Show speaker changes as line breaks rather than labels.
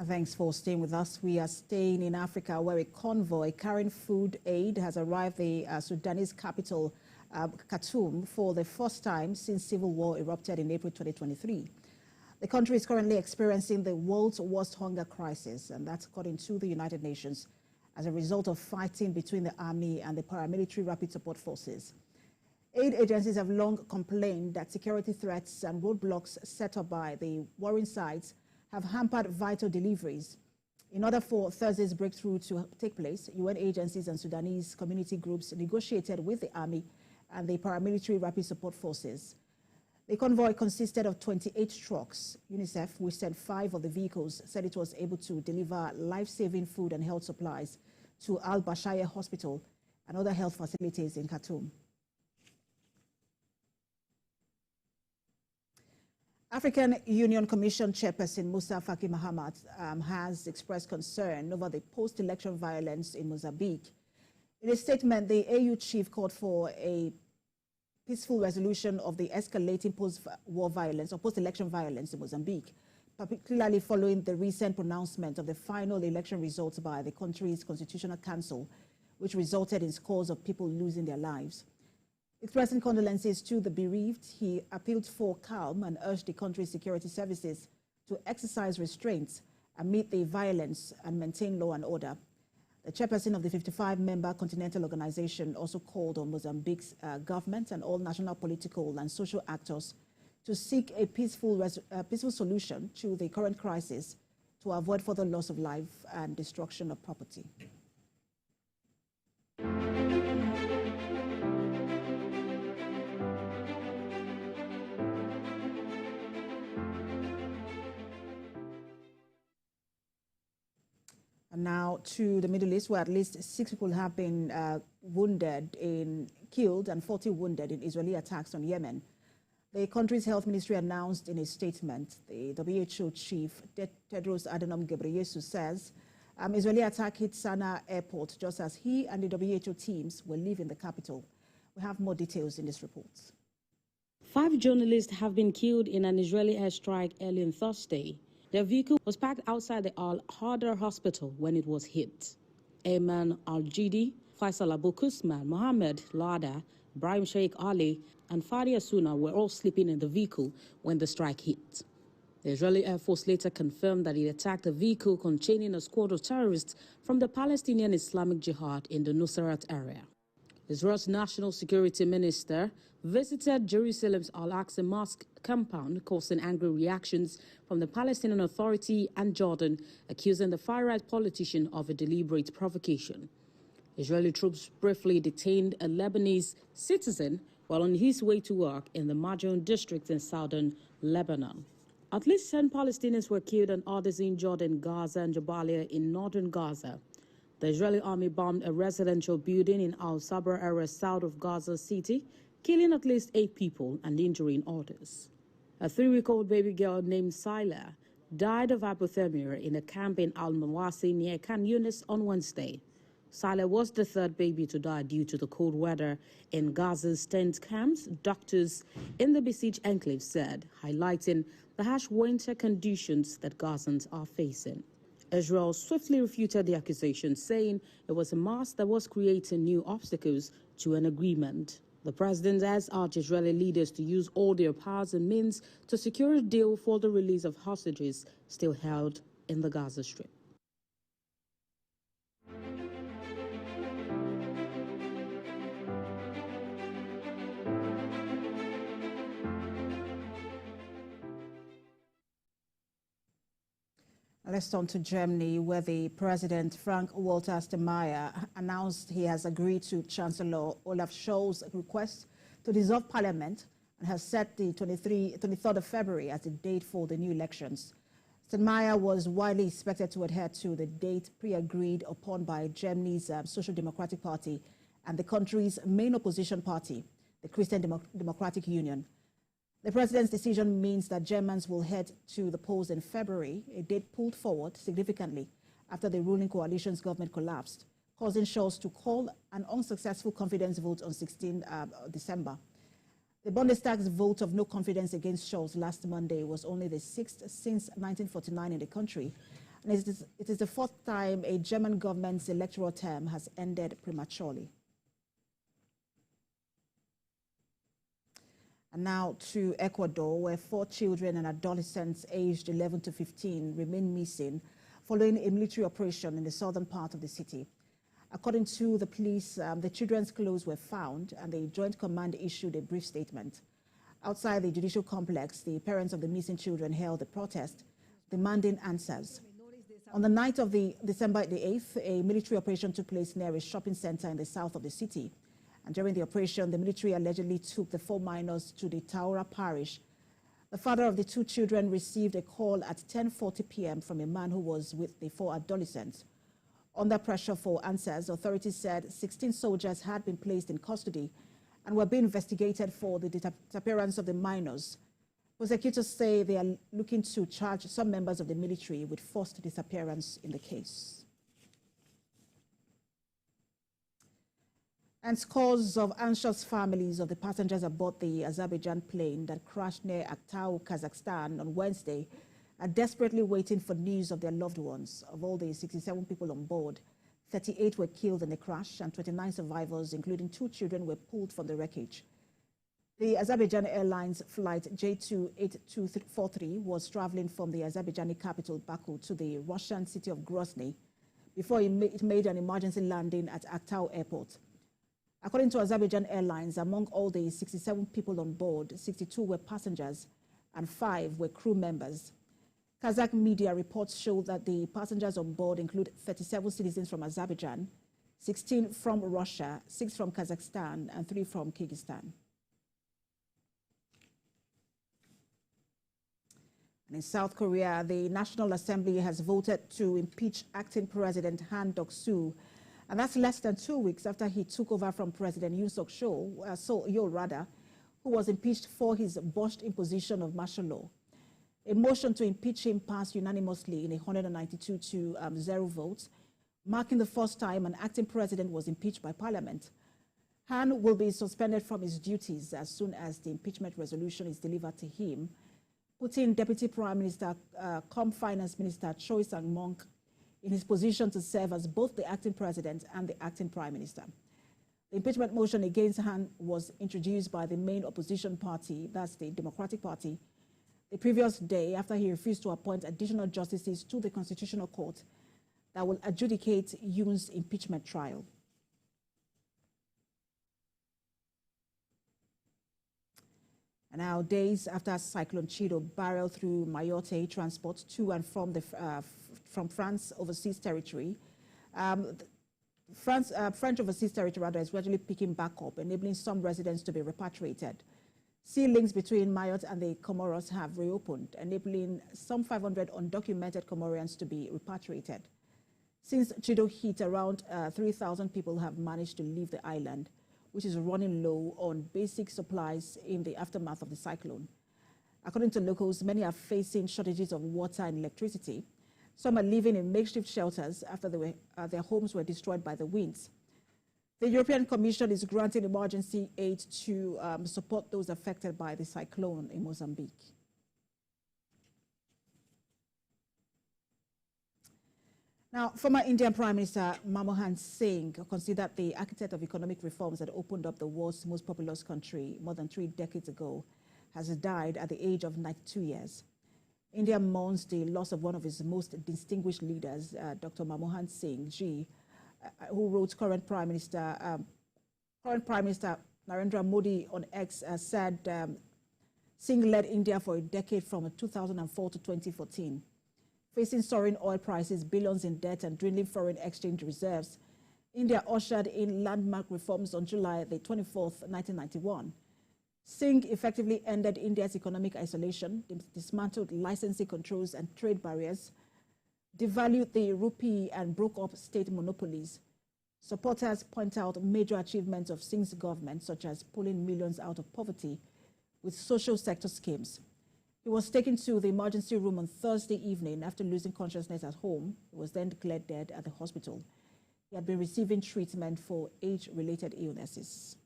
Thanks for staying with us. We are staying in Africa, where a convoy carrying food aid has arrived the Sudanese capital, Khartoum, for the first time since civil war erupted in April 2023. The country is currently experiencing the world's worst hunger crisis, and that's according to the United Nations, as a result of fighting between the army and the paramilitary rapid support forces. Aid agencies have long complained that security threats and roadblocks set up by the warring sides have hampered vital deliveries. In order for Thursday's breakthrough to take place, UN agencies and Sudanese community groups negotiated with the army and the paramilitary rapid support forces. The convoy consisted of 28 trucks. UNICEF, which sent 5 of the vehicles, said it was able to deliver life-saving food and health supplies to Al-Bashaya Hospital and other health facilities in Khartoum. African Union Commission Chairperson Musa Faki Mahamat has expressed concern over the post-election violence in Mozambique. In a statement, the AU chief called for a peaceful resolution of the escalating post-war violence or post-election violence in Mozambique, particularly following the recent pronouncement of the final election results by the country's Constitutional Council, which resulted in scores of people losing their lives. Expressing condolences to the bereaved, he appealed for calm and urged the country's security services to exercise restraints amid the violence and maintain law and order. The chairperson of the 55-member Continental Organization also called on Mozambique's government and all national political and social actors to seek a peaceful solution to the current crisis to avoid further loss of life and destruction of property. And now to the Middle East, where at least 6 people have been killed and 40 wounded in Israeli attacks on Yemen. The country's health ministry announced in a statement. The WHO chief, Tedros Adhanom Ghebreyesus, says Israeli attack hit Sana'a airport just as he and the WHO teams were leaving the capital. We have more details in this report.
5 journalists have been killed in an Israeli airstrike early on Thursday. Their vehicle was parked outside the Al-Hadar hospital when it was hit. Ayman Al-Jidi, Faisal Abu Kusman, Mohammed Lada, Ibrahim Sheikh Ali, and Fadia Suna were all sleeping in the vehicle when the strike hit. The Israeli Air Force later confirmed that it attacked a vehicle containing a squad of terrorists from the Palestinian Islamic Jihad in the Nusayrat area. Israel's national security minister visited Jerusalem's Al-Aqsa Mosque compound, causing angry reactions from the Palestinian Authority and Jordan, accusing the far-right politician of a deliberate provocation. Israeli troops briefly detained a Lebanese citizen while on his way to work in the Majoun district in southern Lebanon. At least 10 Palestinians were killed and others injured in Gaza and Jabalia in northern Gaza. The Israeli army bombed a residential building in Al-Sabra area south of Gaza City, killing at least 8 people and injuring others. A 3-week-old baby girl named Sila died of hypothermia in a camp in Al-Mawasi near Khan Yunis on Wednesday. Sila was the 3rd baby to die due to the cold weather in Gaza's tent camps, doctors in the besieged enclave said, highlighting the harsh winter conditions that Gazans are facing. Israel swiftly refuted the accusation, saying it was Hamas that was creating new obstacles to an agreement. The president has urged Israeli leaders to use all their powers and means to secure a deal for the release of hostages still held in the Gaza Strip.
Let's turn to Germany, where the President Frank-Walter Steinmeier announced he has agreed to Chancellor Olaf Scholz's request to dissolve Parliament and has set the 23rd of February as the date for the new elections. Steinmeier was widely expected to adhere to the date pre-agreed upon by Germany's Social Democratic Party and the country's main opposition party, the Christian Democratic Union. The president's decision means that Germans will head to the polls in February, a date pulled forward significantly after the ruling coalition's government collapsed, causing Scholz to call an unsuccessful confidence vote on 16 December. The Bundestag's vote of no confidence against Scholz last Monday was only the 6th since 1949 in the country, And it is the fourth time a German government's electoral term has ended prematurely. And now to Ecuador, where 4 children and adolescents aged 11 to 15 remain missing following a military operation in the southern part of the city. According to the police, the children's clothes were found and the Joint Command issued a brief statement. Outside the judicial complex, the parents of the missing children held a protest demanding answers. On the night of December the 8th, a military operation took place near a shopping center in the south of the city. And during the operation, the military allegedly took the 4 minors to the Taura parish. The father of the 2 children received a call at 10:40 p.m. from a man who was with the 4 adolescents. Under pressure for answers, authorities said 16 soldiers had been placed in custody and were being investigated for the disappearance of the minors. Prosecutors say they are looking to charge some members of the military with forced disappearance in the case. And scores of anxious families of the passengers aboard the Azerbaijan plane that crashed near Aktau, Kazakhstan on Wednesday are desperately waiting for news of their loved ones. Of all the 67 people on board, 38 were killed in the crash and 29 survivors, including 2 children, were pulled from the wreckage. The Azerbaijan Airlines flight J28243 was traveling from the Azerbaijani capital Baku to the Russian city of Grozny before it made an emergency landing at Aktau Airport. According to Azerbaijan Airlines, among all the 67 people on board, 62 were passengers and 5 were crew members. Kazakh media reports show that the passengers on board include 37 citizens from Azerbaijan, 16 from Russia, 6 from Kazakhstan, and 3 from Kyrgyzstan. And in South Korea, the National Assembly has voted to impeach acting President Han Duck-soo, and that's less than 2 weeks after he took over from President Yoon Suk-yeol, who was impeached for his botched imposition of martial law. A motion to impeach him passed unanimously in 192 to 0 votes, marking the first time an acting president was impeached by Parliament. Han will be suspended from his duties as soon as the impeachment resolution is delivered to him, putting Deputy Prime Minister, Finance Minister Choi Sang-mong in his position to serve as both the acting president and the acting prime minister. The impeachment motion against Han was introduced by the main opposition party, that's the Democratic Party, the previous day after he refused to appoint additional justices to the Constitutional Court that will adjudicate Yoon's impeachment trial. And now, days after Cyclone Chido barreled through Mayotte, transport to and from from France overseas territory, French overseas territory is gradually picking back up, enabling some residents to be repatriated. Sea links between Mayotte and the Comoros have reopened, enabling some 500 undocumented Comorians to be repatriated. Since Chido hit, around 3,000 people have managed to leave the island, which is running low on basic supplies in the aftermath of the cyclone. According to locals, many are facing shortages of water and electricity. Some are living in makeshift shelters after their homes were destroyed by the winds. The European Commission is granting emergency aid to support those affected by the cyclone in Mozambique. Now, former Indian Prime Minister Manmohan Singh, considered the architect of economic reforms that opened up the world's most populous country more than 3 decades ago, has died at the age of 92 years. India mourns the loss of one of its most distinguished leaders, Dr. Manmohan Singh Ji, who wrote current Prime Minister Narendra Modi on X said Singh led India for a decade from 2004 to 2014. Facing soaring oil prices, billions in debt, and dwindling foreign exchange reserves, India ushered in landmark reforms on July the 24th, 1991. Singh effectively ended India's economic isolation, dismantled licensing controls and trade barriers, devalued the rupee, and broke up state monopolies. Supporters point out major achievements of Singh's government, such as pulling millions out of poverty with social sector schemes. He was taken to the emergency room on Thursday evening after losing consciousness at home. He was then declared dead at the hospital. He had been receiving treatment for age-related illnesses.